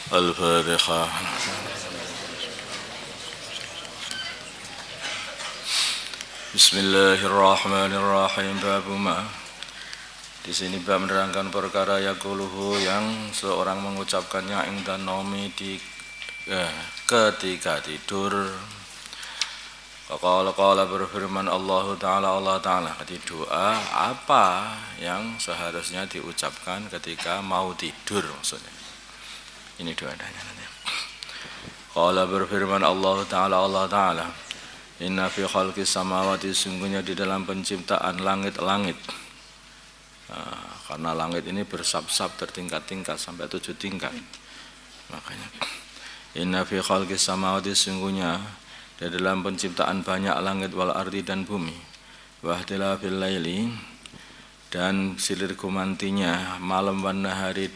Al-Fatihah. Bismillahirrahmanirrahim. Babuma. Di sini bab menerangkan perkara yaquluhu yang seorang mengucapkannya ingdan naumi di ketika tidur. Qala berfirman Allah Ta'ala di doa apa yang seharusnya diucapkan ketika mau tidur maksudnya. Ini doanya. Qala berfirman Allah Ta'ala inna fi khalqis samawati sungguhnya di dalam penciptaan langit-langit. Karena langit ini bersab-sab tertingkat-tingkat sampai 7 tingkat. Makanya inna fi khalqis samawati sungguhnya di dalam penciptaan banyak langit wal ardi dan bumi. Wa ikhtilafil laili dan silir gumantinya malam wan nahari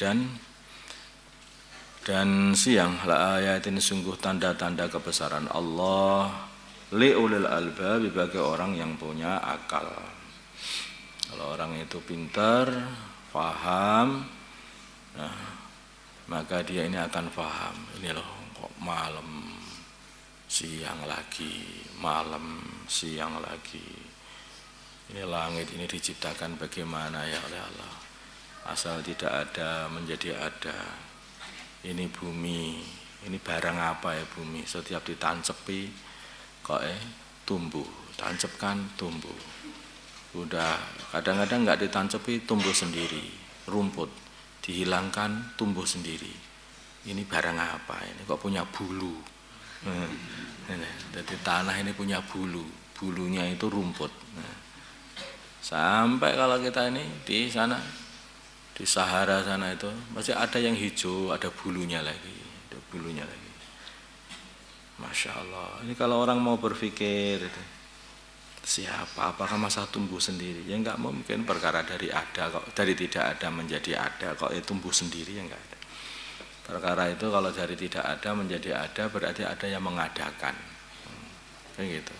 dan siang la ayatin sungguh tanda-tanda kebesaran Allah li ulil albab bagi orang yang punya akal. Kalau orang itu pintar, faham, maka dia ini akan faham. Ini loh kok malam siang lagi, malam siang lagi. Ini langit ini diciptakan bagaimana ya oleh Allah. Asal tidak ada menjadi ada. Ini bumi, ini barang apa ya bumi? Setiap ditancepi kok tumbuh, tancepkan tumbuh. Udah kadang-kadang nggak ditancepi tumbuh sendiri, rumput dihilangkan tumbuh sendiri. Ini barang apa ini? Kok punya bulu? Jadi tanah ini punya bulu, bulunya itu rumput. Sampai kalau kita ini di sana, di Sahara sana itu masih ada yang hijau, ada bulunya lagi, ada bulunya lagi. Masya Allah. Ini kalau orang mau berpikir itu, siapa? Apakah masa tumbuh sendiri? Ya enggak mungkin perkara dari ada kok, dari tidak ada menjadi ada kok tumbuh sendiri ya enggak ada. Perkara itu kalau dari tidak ada menjadi ada berarti ada yang mengadakan. Kayak gitu.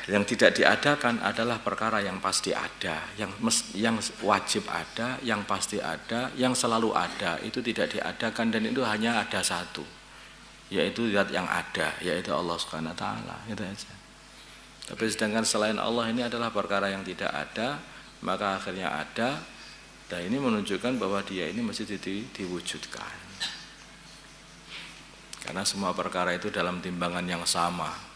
Yang tidak diadakan adalah perkara yang pasti ada, yang wajib ada, yang pasti ada, yang selalu ada, itu tidak diadakan dan itu hanya ada satu, yaitu zat yang ada, yaitu Allah Subhanahu wa taala, itu aja. Tapi sedangkan selain Allah ini adalah perkara yang tidak ada, maka akhirnya ada, dan ini menunjukkan bahwa dia ini mesti diwujudkan. Karena semua perkara itu dalam timbangan yang sama.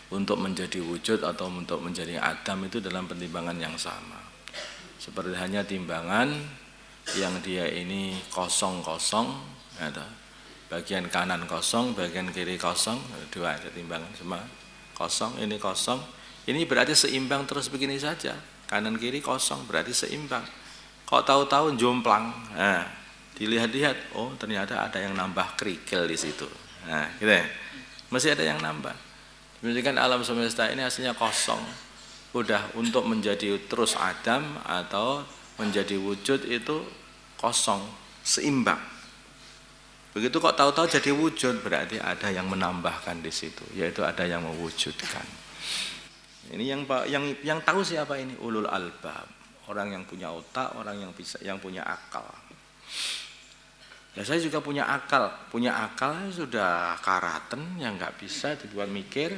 Untuk menjadi wujud atau untuk menjadi adam itu dalam pertimbangan yang sama. Seperti hanya timbangan yang dia ini kosong-kosong, bagian kanan kosong, bagian kiri kosong, dua ada timbangan semua kosong, ini kosong. Ini berarti seimbang terus begini saja. Kanan kiri kosong berarti seimbang. Kok tahu-tahu jomplang, dilihat-lihat, oh ternyata ada yang nambah kerikil di situ. Nah, gitu ya. Masih ada yang nambah. Menunjukkan alam semesta ini hasilnya kosong. Udah untuk menjadi terus adam atau menjadi wujud itu kosong, seimbang. Begitu kok tahu-tahu jadi wujud berarti ada yang menambahkan di situ, yaitu ada yang mewujudkan. Ini yang tahu siapa ini? Ulul albab, orang yang punya otak, orang yang punya akal. Ya saya juga punya akal sudah karaten yang nggak bisa dibuat mikir,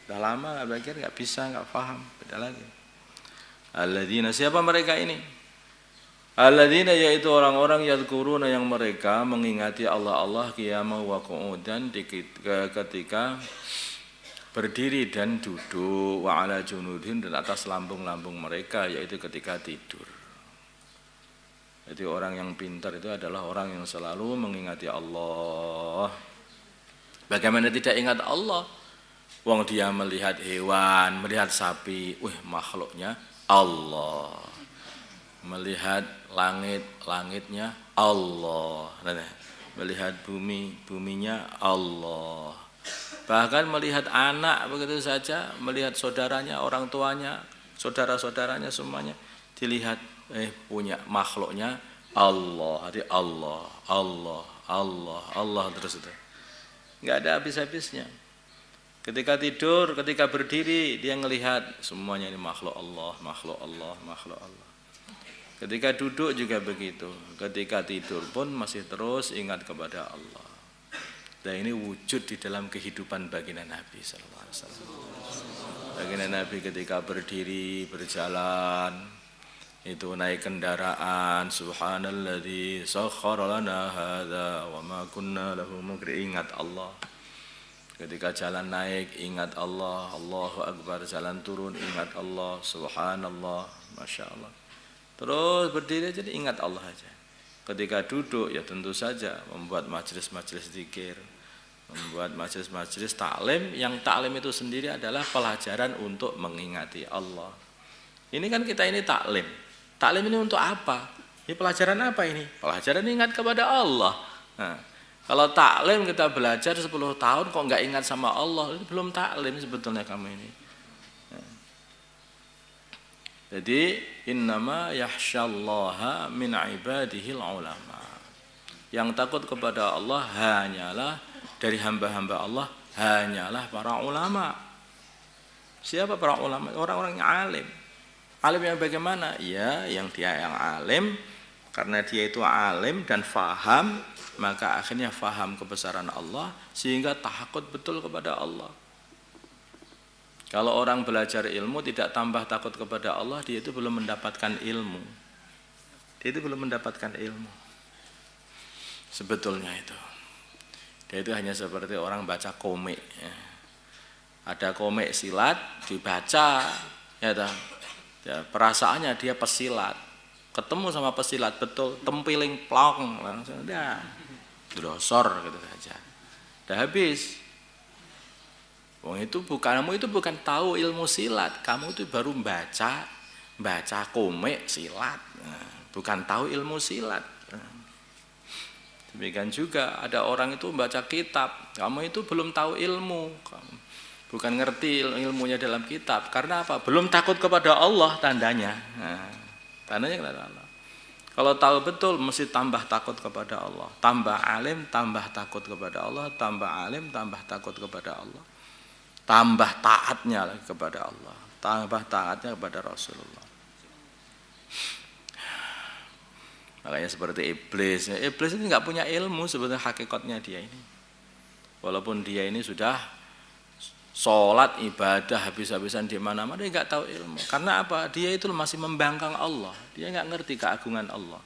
udah lama nggak belajar nggak bisa nggak paham, beda lagi. Alladzina siapa mereka ini? Alladzina yaitu orang-orang yadhkuruna yang mereka mengingati Allah qiyaman wa qu'udan ketika berdiri dan duduk wa ala junudin dan atas lambung-lambung mereka yaitu ketika tidur. Jadi orang yang pintar itu adalah orang yang selalu mengingati Allah. Bagaimana tidak ingat Allah? Wong dia melihat hewan, melihat sapi, makhluknya Allah. Melihat langit, langitnya Allah. Melihat bumi, buminya Allah. Bahkan melihat anak begitu saja, melihat saudaranya, orang tuanya, saudara-saudaranya semuanya dilihat punya makhluknya Allah, jadi Allah terus itu. Enggak ada habis-habisnya. Ketika tidur, ketika berdiri dia ngelihat semuanya ini makhluk Allah. Ketika duduk juga begitu. Ketika tidur pun masih terus ingat kepada Allah. Dan ini wujud di dalam kehidupan baginda Nabi sallallahu alaihi wasallam. Baginda Nabi ketika berdiri, berjalan, itu naik kendaraan, subhanalladzi sakhkhara lana hadza wa ma kunna lahu muqrinin, ingat Allah. Ketika jalan naik ingat Allah, Allahu Akbar, jalan turun ingat Allah, subhanallah, masya Allah. Terus berdiri jadi ingat Allah aja. Ketika duduk ya tentu saja membuat majelis-majelis zikir, membuat majelis-majelis taklim, yang taklim itu sendiri adalah pelajaran untuk mengingati Allah. Ini kan kita ini taklim. Taklim ini untuk apa? Ini pelajaran apa ini? Pelajaran ingat kepada Allah. Nah, kalau taklim kita belajar 10 tahun kok nggak ingat sama Allah, itu belum taklim sebetulnya kamu ini. Jadi innama yakhsyallaha min ibadihil ulama. Yang takut kepada Allah hanyalah dari hamba-hamba Allah hanyalah para ulama. Siapa para ulama? Orang-orang yang alim. Alim yang bagaimana? Ya, yang dia yang alim, karena dia itu alim dan faham, maka akhirnya faham kebesaran Allah sehingga takut betul kepada Allah. Kalau orang belajar ilmu tidak tambah takut kepada Allah, dia itu belum mendapatkan ilmu. Dia itu belum mendapatkan ilmu. Sebetulnya itu. Dia itu hanya seperti orang baca komik. Ya. Ada komik silat dibaca, ya, ya, perasaannya dia pesilat. Ketemu sama pesilat betul, tempiling plong, langsung dah drosor gitu saja. Dah habis. Kamu itu bukan tahu ilmu silat, kamu itu baru baca komik silat, bukan tahu ilmu silat. Demikian juga ada orang itu membaca kitab, kamu itu belum tahu ilmu, bukan ngerti ilmunya dalam kitab. Karena apa? Belum takut kepada Allah tandanya. Tandanya kepada Allah. Kalau tahu betul mesti tambah takut kepada Allah, tambah alim, tambah takut kepada Allah, tambah alim, tambah takut kepada Allah. Tambah taatnya lagi kepada Allah, tambah taatnya kepada Rasulullah. Makanya seperti iblis ini nggak punya ilmu sebetulnya hakikatnya dia ini. Walaupun dia ini sudah sholat ibadah habis-habisan di mana-mana, dia nggak tahu ilmu. Karena apa? Dia itu masih membangkang Allah, dia nggak ngerti keagungan Allah.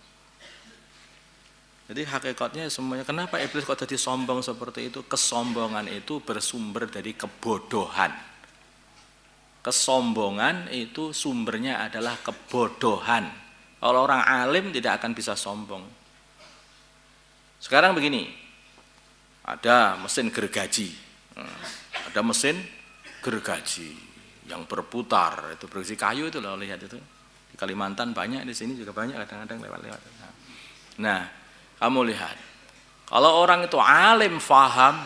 Jadi hakikatnya semuanya, kenapa iblis kok jadi sombong seperti itu? Kesombongan itu bersumber dari kebodohan. Kesombongan itu sumbernya adalah kebodohan. Kalau orang alim tidak akan bisa sombong. Sekarang begini, ada mesin gergaji. Ada mesin gergaji yang berputar, itu berisi kayu itu loh, lihat itu. Di Kalimantan banyak, di sini juga banyak, kadang-kadang lewat-lewat. Nah, kamu lihat, kalau orang itu alim, faham,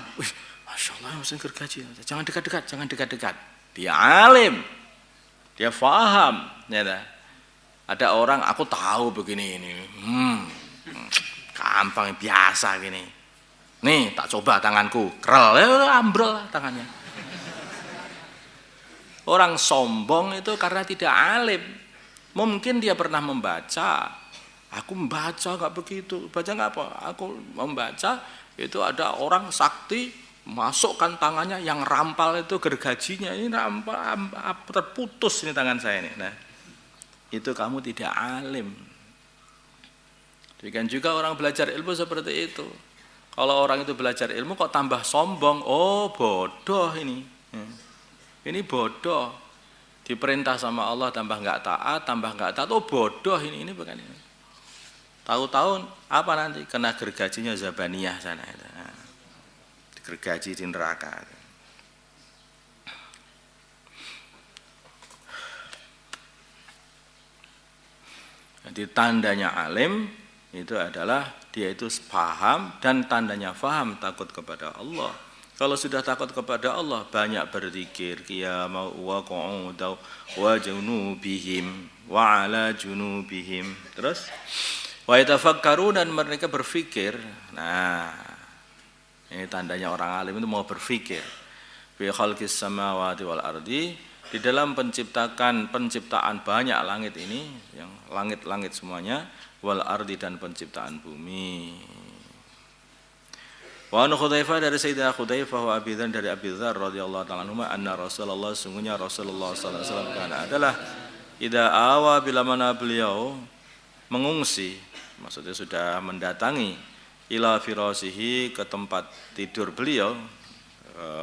masya Allah mesin gergaji, jangan dekat-dekat, jangan dekat-dekat. Dia alim, dia faham. Ya, ada orang, aku tahu begini ini, gampang biasa gini. Nih, tak coba tanganku, krel, ambrol tangannya. Orang sombong itu karena tidak alim. Mungkin dia pernah membaca. Aku membaca nggak begitu, baca nggak apa? Aku membaca itu ada orang sakti masukkan tangannya yang rampal itu gergajinya ini rampal terputus ini tangan saya ini. Nah, itu kamu tidak alim. Demikian juga orang belajar ilmu seperti itu. Kalau orang itu belajar ilmu kok tambah sombong, oh bodoh ini. Ini bodoh. Diperintah sama Allah tambah nggak taat, oh bodoh ini bukan ini. Tahu-tahu apa nanti? Kena gergajinya Zabaniyah sana itu. Nah, gergaji di neraka. Jadi tandanya alim itu adalah dia itu paham, dan tandanya paham takut kepada Allah. Kalau sudah takut kepada Allah banyak berzikir, qiyama wa qu'udan wa junubihim wa ala junubihim. Terus wa yatafakkarun, dan mereka berfikir. Nah, ini tandanya orang alim itu mau berfikir. Fi khalqis samawati wal ardi, di dalam penciptaan banyak langit ini, yang langit-langit semuanya, wal ardi dan penciptaan bumi. Wa an Khudzaifah dari Sayyidina Khudzaifah wa Abi Dzar dari Abi Dzar radhiyallahu ta'ala anhu anna Rasulullah sungguhnya Rasulullah sallallahu alaihi wasallam adalah idza awa bila mana beliau mengungsi, maksudnya sudah mendatangi ila firasihi ke tempat tidur beliau,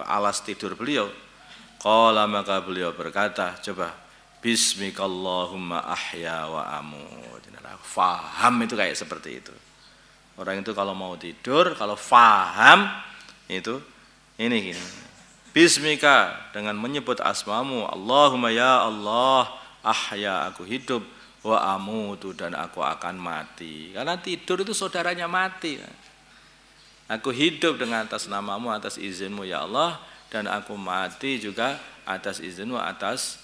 alas tidur beliau, qala maka beliau berkata, coba bismikallahumma ahya wa amut. Faham itu kayak seperti itu. Orang itu kalau mau tidur, kalau faham itu ini gini. Bismika dengan menyebut asmamu, Allahumma ya Allah, ahya aku hidup, wa amutu dan aku akan mati. Karena tidur itu saudaranya mati. Aku hidup dengan atas namamu, atas izinmu ya Allah, dan aku mati juga atas izinmu, atas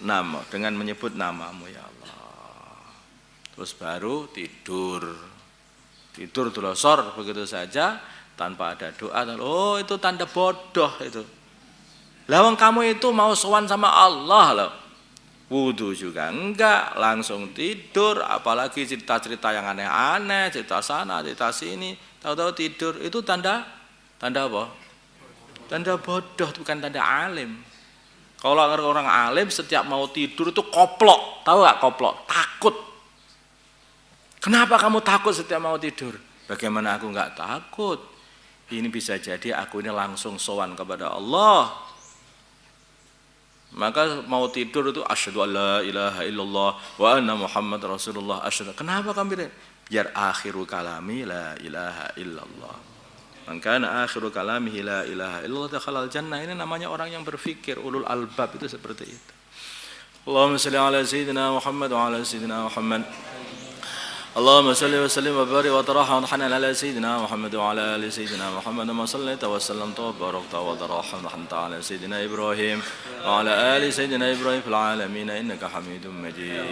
nama, dengan menyebut namamu ya Allah. Terus baru tidur telosor begitu saja tanpa ada doa. Oh, itu tanda bodoh itu. Lawang kamu itu mau sowan sama Allah loh. Wudu juga enggak, langsung tidur, apalagi cerita-cerita yang aneh-aneh, cerita sana, cerita sini, tahu-tahu tidur. Itu tanda apa? Tanda bodoh, bukan tanda alim. Kalau orang alim setiap mau tidur itu koplok, tahu enggak koplok? Takut. Kenapa kamu takut setiap mau tidur? Bagaimana aku enggak takut? Ini bisa jadi aku ini langsung sowan kepada Allah. Maka mau tidur itu asyhadu alla ilaha illallah wa anna Muhammad Rasulullah asyhadu. Kenapa kamu biar akhiru kalami la ilaha illallah. Maka akhiru kalamihi la ilaha illallah dakhalal jannah. Ini namanya orang yang berfikir, ulul albab itu seperti itu. Allahumma shalli ala sayyidina Muhammad wa ala sayyidina Muhammad. اللهم صل وسلم وبارك وترحم وتحنن على سيدنا محمد وعلى ال سيدنا محمد ما صليت وسلمت وباركت وترحم وتحننت على سيدنا ابراهيم وعلى ال سيدنا ابراهيم في العالمين انك حميد مجيد.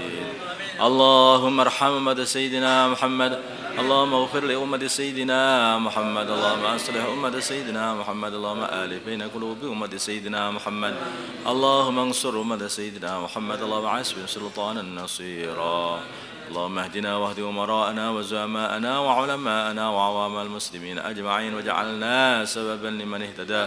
اللهم ارحم امه سيدنا محمد. اللهم اغفر لامه سيدنا محمد. اللهم اصلح امه سيدنا محمد. اللهم الف بين قلوب امه سيدنا محمد. اللهم انصر امه سيدنا محمد. اللهم عسب سلطانا نصيرا. اللهم اهدنا واهد أمراءنا وزعماءنا وعلماءنا وعوام المسلمين أجمعين وجعلنا سببا لمن اهتدى.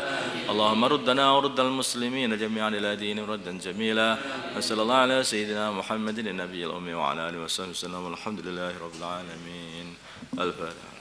اللهم ردنا ورد المسلمين جميعا إلى دين ردا جميلا. وصلى الله على سيدنا محمد النبي الأمي وعلى آله وصحبه وسلم والحمد لله رب العالمين. الفاتحة.